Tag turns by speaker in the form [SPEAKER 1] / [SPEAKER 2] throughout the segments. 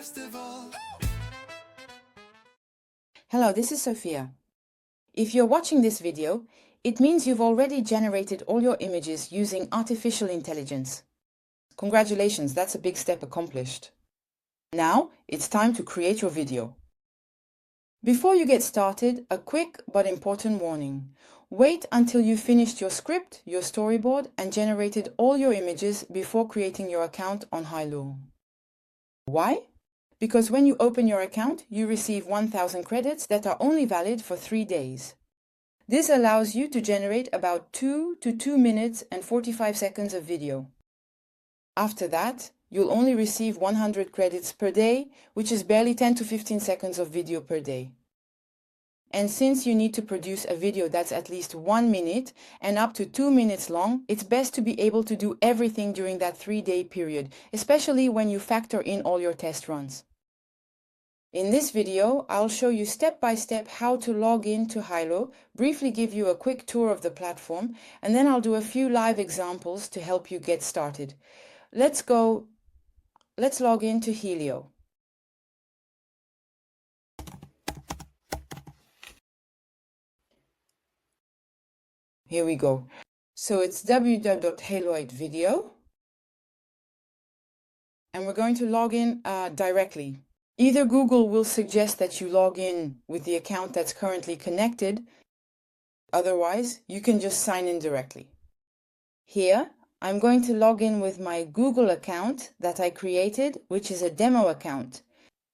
[SPEAKER 1] festival.
[SPEAKER 2] Hello, this is Sophia. If you're watching this video, it means you've already generated all your images using artificial intelligence. Congratulations, that's a big step accomplished. Now, it's time to create your video. Before you get started, a quick but important warning. Wait until you've finished your script, your storyboard, and generated all your images before creating your account on Hailuo. Why? Because when you open your account, you receive 1,000 credits that are only valid for 3 days. This allows you to generate about 2 to 2 minutes and 45 seconds of video. After that, you'll only receive 100 credits per day, which is barely 10 to 15 seconds of video per day. And since you need to produce a video that's at least 1 minute and up to 2 minutes long, it's best to be able to do everything during that 3-day period, especially when you factor in all your test runs. In this video, I'll show you step by step how to log in to Hailuo, briefly give you a quick tour of the platform, and then I'll do a few live examples to help you get started. Let's log in to Hailuo. Here we go. So it's www.hailuo.video, and we're going to log in directly. Either Google will suggest that you log in with the account that's currently connected. Otherwise, you can just sign in directly. Here, I'm going to log in with my Google account that I created, which is a demo account.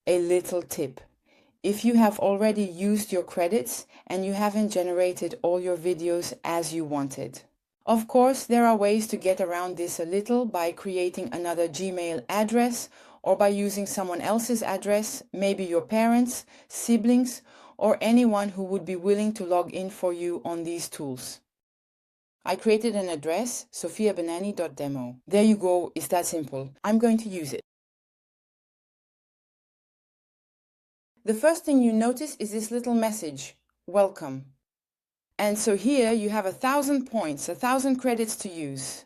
[SPEAKER 2] A little tip. If you have already used your credits and you haven't generated all your videos as you wanted. Of course, there are ways to get around this a little by creating another Gmail address or by using someone else's address, maybe your parents, siblings, or anyone who would be willing to log in for you on these tools. I created an address, sophiabanani.demo. There you go, it's that simple. I'm going to use it. The first thing you notice is this little message, welcome. And so here you have 1,000 points, 1,000 credits to use.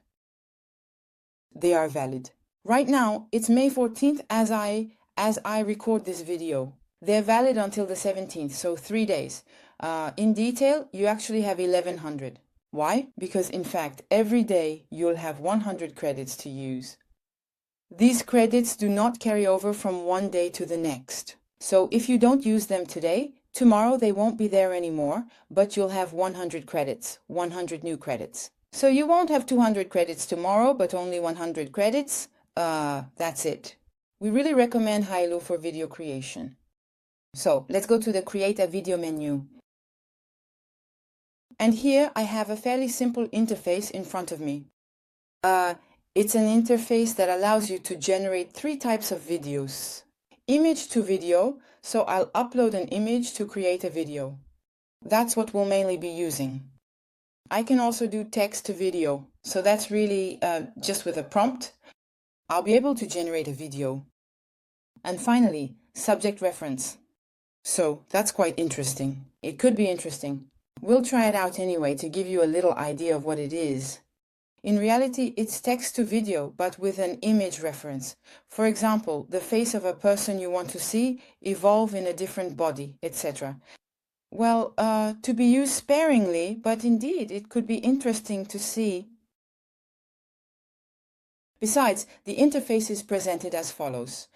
[SPEAKER 2] They are valid. Right now, it's May 14th as I record this video. They're valid until the 17th, so 3 days. In detail, you actually have 1,100. Why? Because in fact, every day you'll have 100 credits to use. These credits do not carry over from one day to the next. So if you don't use them today, tomorrow they won't be there anymore, but you'll have 100 credits, 100 new credits. So you won't have 200 credits tomorrow, but only 100 credits. That's it. We really recommend Hailuo for video creation. So let's go to the Create a Video menu. And here I have a fairly simple interface in front of me. It's an interface that allows you to generate 3 types of videos. Image to video, so I'll upload an image to create a video. That's what we'll mainly be using. I can also do text to video, so that's really just with a prompt. I'll be able to generate a video. And finally, subject reference. So that's quite interesting. It could be interesting. We'll try it out anyway to give you a little idea of what it is. In reality, it's text to video, but with an image reference. For example, the face of a person you want to see evolve in a different body, etc. Well, to be used sparingly, but indeed, it could be interesting to see. Besides, the interface is presented as follows.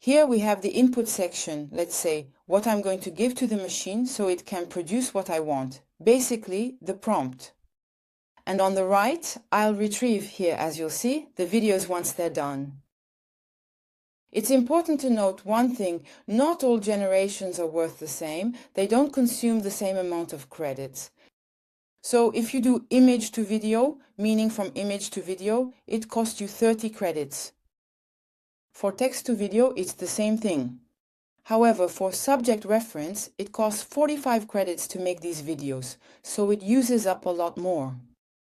[SPEAKER 2] Here we have the input section, let's say, what I'm going to give to the machine so it can produce what I want. Basically, the prompt. And on the right, I'll retrieve here, as you'll see, the videos once they're done. It's important to note one thing, not all generations are worth the same. They don't consume the same amount of credits. So if you do image to video, meaning from image to video, it costs you 30 credits. For text to video, it's the same thing. However, for subject reference, it costs 45 credits to make these videos, so it uses up a lot more.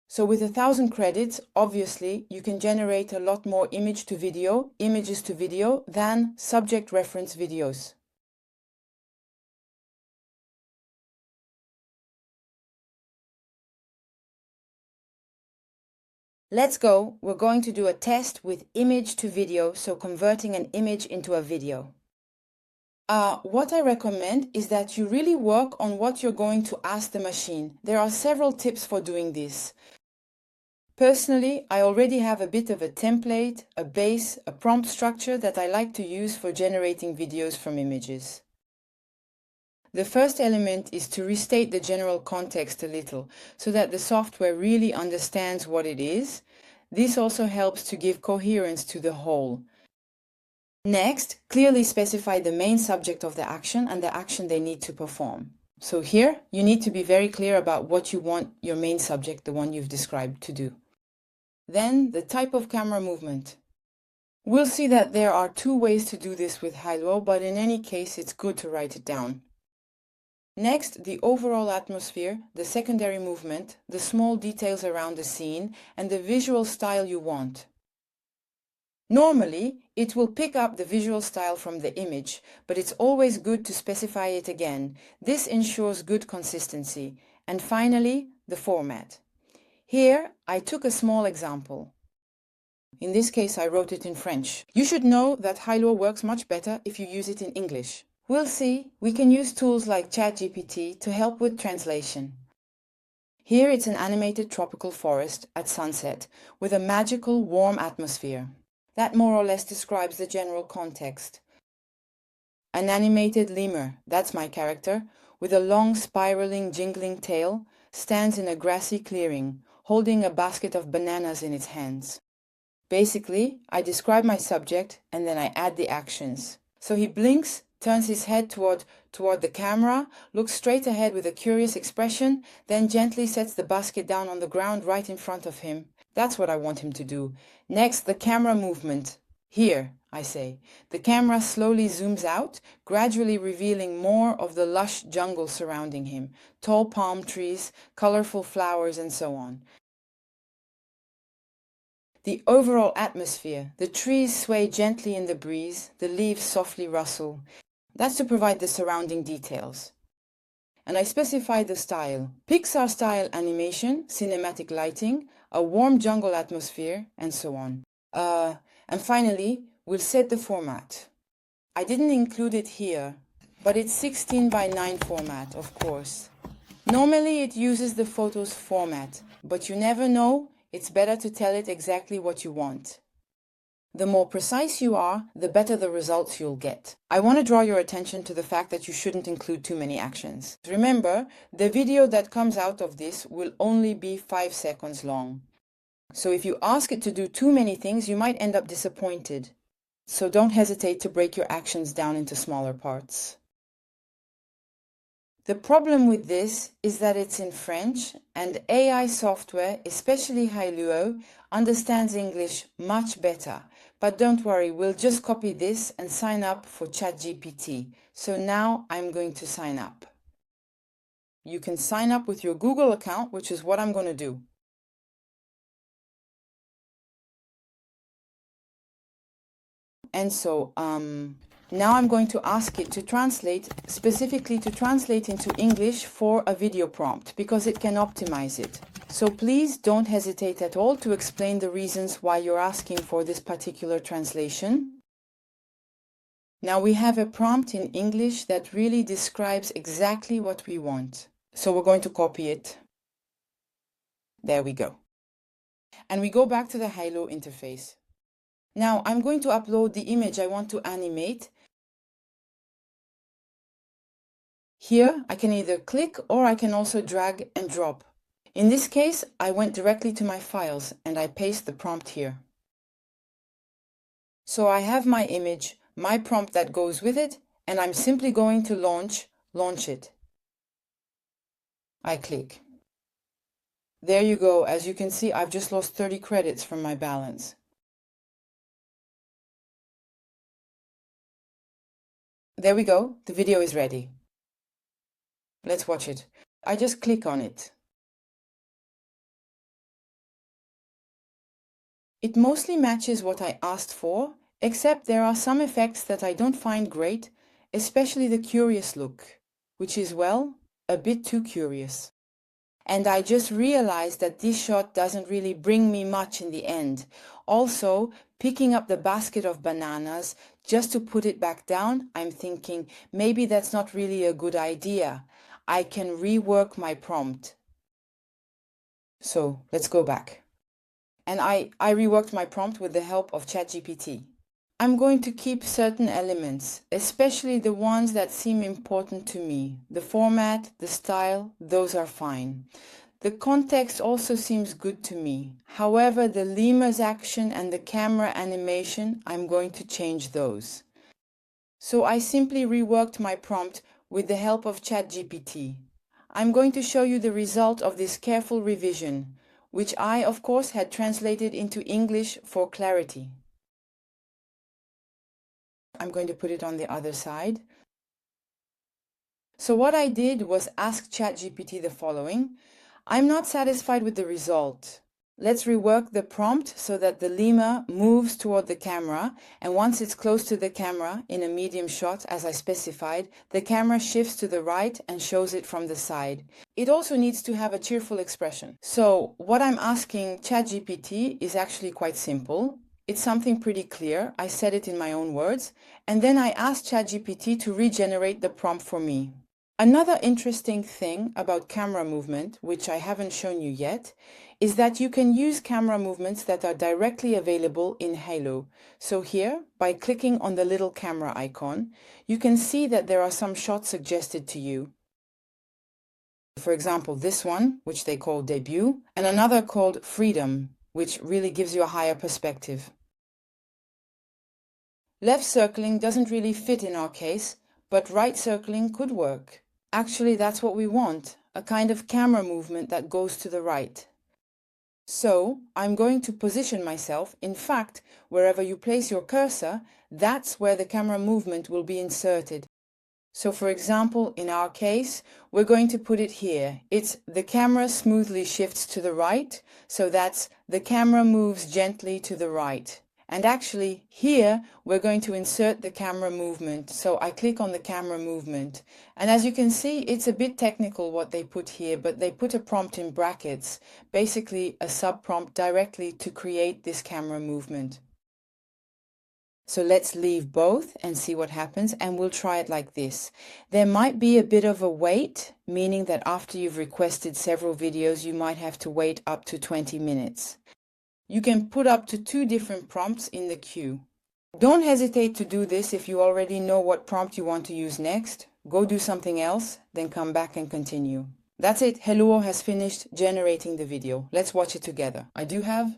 [SPEAKER 2] So with 1,000 credits, obviously, you can generate a lot more images to video than subject reference videos. Let's go. We're going to do a test with image to video, so converting an image into a video. What I recommend is that you really work on what you're going to ask the machine. There are several tips for doing this. Personally, I already have a bit of a template, a base, a prompt structure that I like to use for generating videos from images. The first element is to restate the general context a little, so that the software really understands what it is. This also helps to give coherence to the whole. Next, clearly specify the main subject of the action and the action they need to perform. So here, you need to be very clear about what you want your main subject, the one you've described, to do. Then, the type of camera movement. We'll see that there are two ways to do this with Hailuo, but in any case, it's good to write it down. Next, the overall atmosphere, the secondary movement, the small details around the scene, and the visual style you want. Normally, it will pick up the visual style from the image, but it's always good to specify it again. This ensures good consistency. And finally, the format. Here, I took a small example. In this case, I wrote it in French. You should know that Hailuo works much better if you use it in English. We'll see. We can use tools like ChatGPT to help with translation. Here it's an animated tropical forest at sunset with a magical warm atmosphere. That more or less describes the general context. An animated lemur, that's my character, with a long spiraling jingling tail, stands in a grassy clearing, holding a basket of bananas in its hands. Basically, I describe my subject and then I add the actions. So he blinks, turns his head toward the camera, looks straight ahead with a curious expression, then gently sets the basket down on the ground right in front of him. That's what I want him to do. Next, the camera movement. Here, I say. The camera slowly zooms out, gradually revealing more of the lush jungle surrounding him. Tall palm trees, colorful flowers, and so on. The overall atmosphere. The trees sway gently in the breeze, the leaves softly rustle. That's to provide the surrounding details. And I specify the style. Pixar-style animation, cinematic lighting, a warm jungle atmosphere, and so on. And finally, we'll set the format. I didn't include it here, but it's 16 by 9 format, of course. Normally it uses the photos format, but you never know, it's better to tell it exactly what you want. The more precise you are, the better the results you'll get. I want to draw your attention to the fact that you shouldn't include too many actions. Remember, the video that comes out of this will only be 5 seconds long. So if you ask it to do too many things, you might end up disappointed. So don't hesitate to break your actions down into smaller parts. The problem with this is that it's in French, and AI software, especially Hailuo, understands English much better. But don't worry, we'll just copy this and sign up for ChatGPT. So now I'm going to sign up. You can sign up with your Google account, which is what I'm going to do. And so, now I'm going to ask it to translate, specifically to translate into English for a video prompt, because it can optimize it. So please don't hesitate at all to explain the reasons why you're asking for this particular translation. Now we have a prompt in English that really describes exactly what we want. So we're going to copy it. There we go. And we go back to the Hailuo interface. Now I'm going to upload the image I want to animate. Here I can either click or I can also drag and drop. In this case, I went directly to my files and I paste the prompt here. So I have my image, my prompt that goes with it, and I'm simply going to launch it. I click. There you go. As you can see, I've just lost 30 credits from my balance. There we go. The video is ready. Let's watch it. I just click on it. It mostly matches what I asked for, except there are some effects that I don't find great, especially the curious look, which is, well, a bit too curious. And I just realized that this shot doesn't really bring me much in the end. Also, picking up the basket of bananas just to put it back down, I'm thinking maybe that's not really a good idea. I can rework my prompt. So let's go back. And I reworked my prompt with the help of ChatGPT. I'm going to keep certain elements, especially the ones that seem important to me. The format, the style, those are fine. The context also seems good to me. However, the lemur's action and the camera animation, I'm going to change those. So I simply reworked my prompt with the help of ChatGPT. I'm going to show you the result of this careful revision, which I, of course, had translated into English for clarity. I'm going to put it on the other side. So what I did was ask ChatGPT the following. I'm not satisfied with the result. Let's rework the prompt so that the lemur moves toward the camera, and once it's close to the camera in a medium shot as I specified, the camera shifts to the right and shows it from the side. It also needs to have a cheerful expression. So what I'm asking ChatGPT is actually quite simple. It's something pretty clear. I said it in my own words, and then I asked ChatGPT to regenerate the prompt for me. Another interesting thing about camera movement, which I haven't shown you yet, is that you can use camera movements that are directly available in Hailuo. So here, by clicking on the little camera icon, you can see that there are some shots suggested to you. For example, this one, which they call Debut, and another called Freedom, which really gives you a higher perspective. Left circling doesn't really fit in our case, but right circling could work. Actually, that's what we want, a kind of camera movement that goes to the right. So, I'm going to position myself. In fact, wherever you place your cursor, that's where the camera movement will be inserted. So for example, in our case, we're going to put it here. It's the camera smoothly shifts to the right, so that's the camera moves gently to the right. And actually here we're going to insert the camera movement. So I click on the camera movement. And as you can see, it's a bit technical what they put here, but they put a prompt in brackets, basically a sub-prompt directly to create this camera movement. So let's leave both and see what happens, and we'll try it like this. There might be a bit of a wait, meaning that after you've requested several videos, you might have to wait up to 20 minutes. You can put up to 2 different prompts in the queue. Don't hesitate to do this if you already know what prompt you want to use next. Go do something else, then come back and continue. That's it. Hailuo has finished generating the video. Let's watch it together. I do have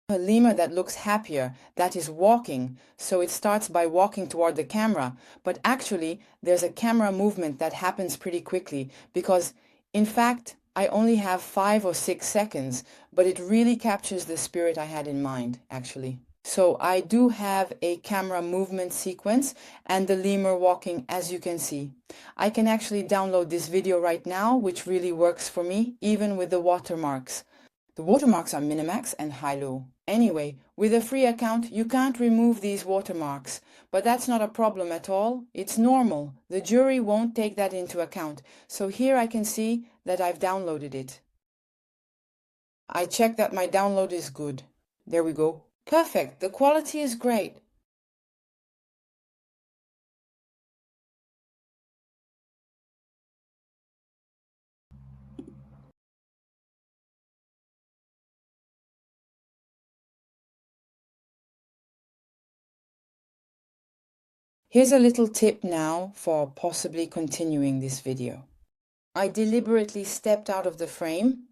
[SPEAKER 2] a lemur that looks happier, that is walking, so it starts by walking toward the camera, but actually there's a camera movement that happens pretty quickly because, in fact, I only have 5 or 6 seconds, but it really captures the spirit I had in mind, actually. So I do have a camera movement sequence and the lemur walking, as you can see. I can actually download this video right now, which really works for me, even with the watermarks. The watermarks are Minimax and Hailuo. Anyway, with a free account, you can't remove these watermarks, but that's not a problem at all. It's normal. The jury won't take that into account. So here I can see that I've downloaded it. I check that my download is good. There we go. Perfect. The quality is great. Here's a little tip now for possibly continuing this video. I deliberately stepped out of the frame.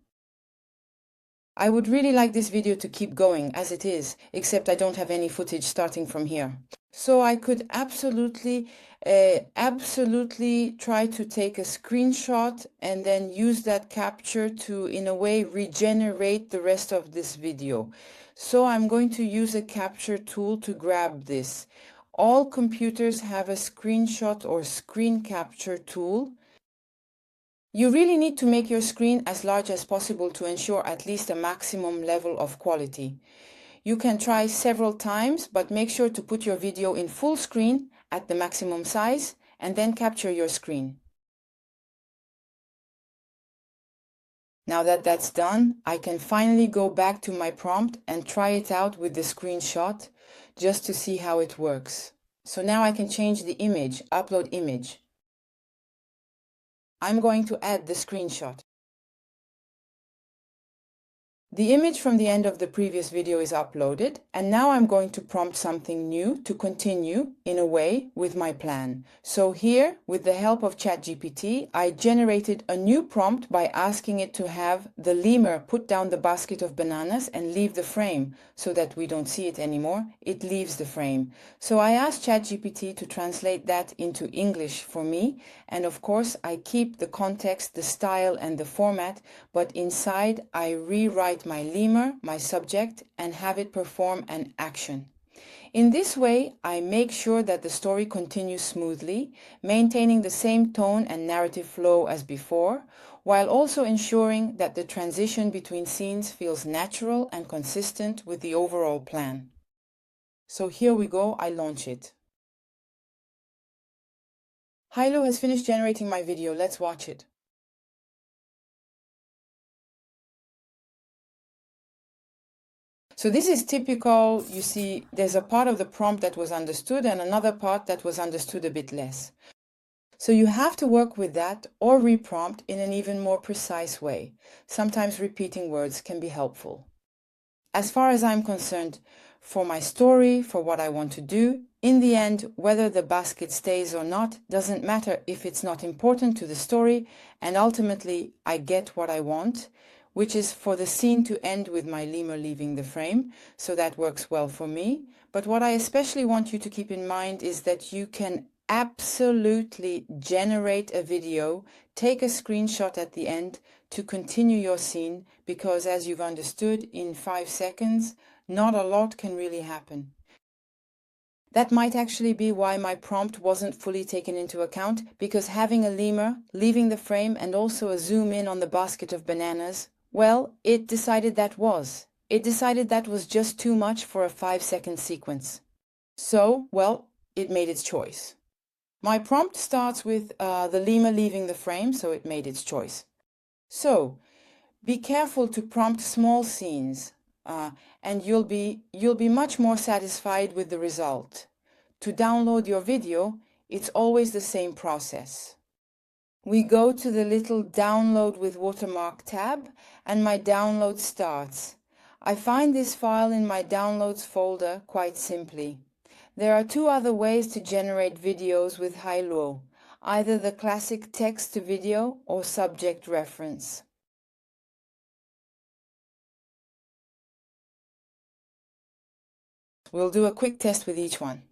[SPEAKER 2] I would really like this video to keep going as it is, except I don't have any footage starting from here. So I could absolutely try to take a screenshot and then use that capture to, in a way, regenerate the rest of this video. So I'm going to use a capture tool to grab this. All computers have a screenshot or screen capture tool. You really need to make your screen as large as possible to ensure at least a maximum level of quality. You can try several times, but make sure to put your video in full screen at the maximum size and then capture your screen. Now that that's done, I can finally go back to my prompt and try it out with the screenshot just to see how it works. So now I can change the image, upload image. I'm going to add the screenshot. The image from the end of the previous video is uploaded, and now I'm going to prompt something new to continue, in a way, with my plan. So here, with the help of ChatGPT, I generated a new prompt by asking it to have the lemur put down the basket of bananas and leave the frame, so that we don't see it anymore. It leaves the frame. So I asked ChatGPT to translate that into English for me, and of course I keep the context, the style and the format, but inside I rewrite my lemur, my subject, and have it perform an action. In this way, I make sure that the story continues smoothly, maintaining the same tone and narrative flow as before, while also ensuring that the transition between scenes feels natural and consistent with the overall plan. So here we go, I launch it. Hailuo has finished generating my video, let's watch it. So this is typical. You see, there's a part of the prompt that was understood and another part that was understood a bit less. So you have to work with that or reprompt in an even more precise way. Sometimes repeating words can be helpful. As far as I'm concerned, for my story, for what I want to do, in the end, whether the basket stays or not doesn't matter if it's not important to the story, and ultimately I get what I want, which is for the scene to end with my lemur leaving the frame, so that works well for me. But what I especially want you to keep in mind is that you can absolutely generate a video, take a screenshot at the end to continue your scene, because as you've understood, in 5 seconds, not a lot can really happen. That might actually be why my prompt wasn't fully taken into account, because having a lemur leaving the frame and also a zoom in on the basket of bananas, well, it decided that was just too much for a 5-second sequence. So, well, it made its choice. My prompt starts with the lemur leaving the frame, so it made its choice. So, be careful to prompt small scenes, and you'll be much more satisfied with the result. To download your video, it's always the same process. We go to the little Download with Watermark tab, and my download starts. I find this file in my Downloads folder quite simply. There are 2 other ways to generate videos with Hailuo, either the classic text-to-video or subject reference. We'll do a quick test with each one.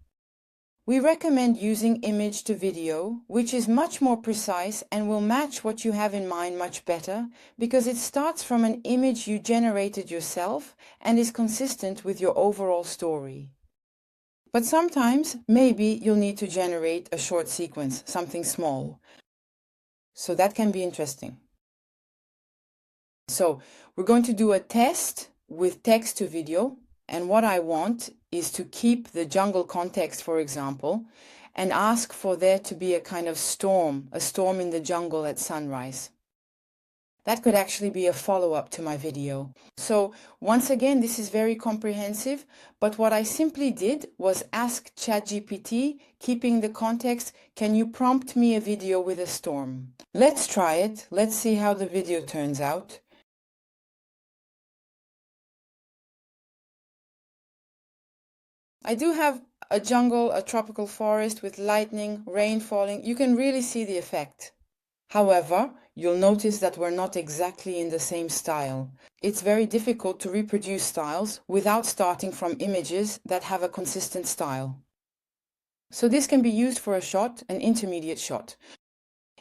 [SPEAKER 2] We recommend using image to video, which is much more precise and will match what you have in mind much better, because it starts from an image you generated yourself and is consistent with your overall story. But sometimes, maybe you'll need to generate a short sequence, something small. So that can be interesting. So we're going to do a test with text to video. And what I want is to keep the jungle context, for example, and ask for there to be a kind of storm, a storm in the jungle at sunrise. That could actually be a follow-up to my video. So once again, this is very comprehensive, but what I simply did was ask ChatGPT, keeping the context, can you prompt me a video with a storm? Let's try it. Let's see how the video turns out. I do have a jungle, a tropical forest with lightning, rain falling. You can really see the effect. However, you'll notice that we're not exactly in the same style. It's very difficult to reproduce styles without starting from images that have a consistent style. So this can be used for a shot, an intermediate shot.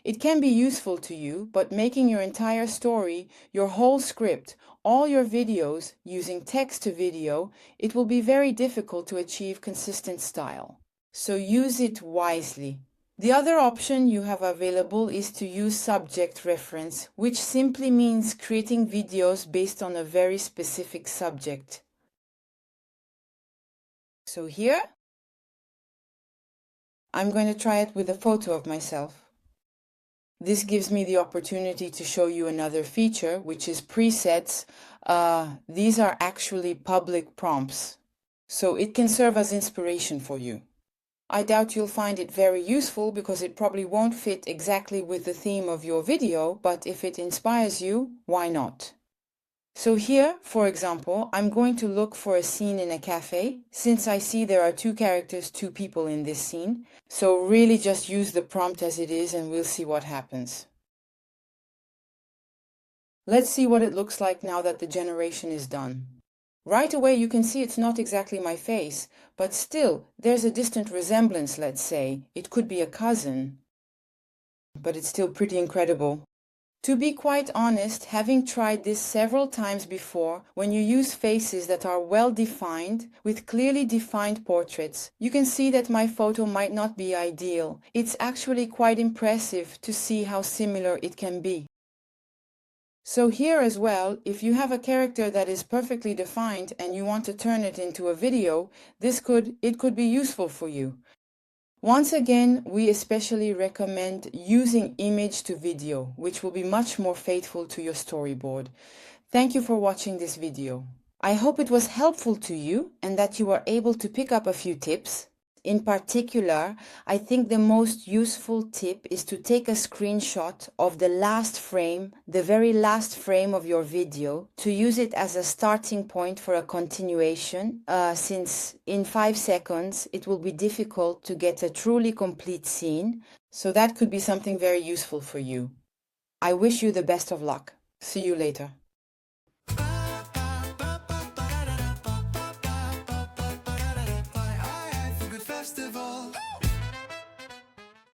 [SPEAKER 2] It can be useful to you, but making your entire story, your whole script, all your videos using text to video, it will be very difficult to achieve consistent style. So use it wisely. The other option you have available is to use subject reference, which simply means creating videos based on a very specific subject. So here, I'm going to try it with a photo of myself. This gives me the opportunity to show you another feature, which is presets. These are actually public prompts, so it can serve as inspiration for you. I doubt you'll find it very useful because it probably won't fit exactly with the theme of your video, but if it inspires you, why not? So here, for example, I'm going to look for a scene in a cafe, since I see there are two characters, two people in this scene. So really just use the prompt as it is and we'll see what happens. Let's see what it looks like now that the generation is done. Right away you can see it's not exactly my face, but still, there's a distant resemblance, let's say. It could be a cousin. But it's still pretty incredible. To be quite honest, having tried this several times before, when you use faces that are well defined, with clearly defined portraits, you can see that my photo might not be ideal. It's actually quite impressive to see how similar it can be. So here as well, if you have a character that is perfectly defined and you want to turn it into a video, it could be useful for you. Once again, we especially recommend using image to video, which will be much more faithful to your storyboard. Thank you for watching this video. I hope it was helpful to you and that you were able to pick up a few tips. In particular, I think the most useful tip is to take a screenshot of the last frame, the very last frame of your video, to use it as a starting point for a continuation, since in 5 seconds it will be difficult to get a truly complete scene, so that could be something very useful for you. I wish you the best of luck. See you later.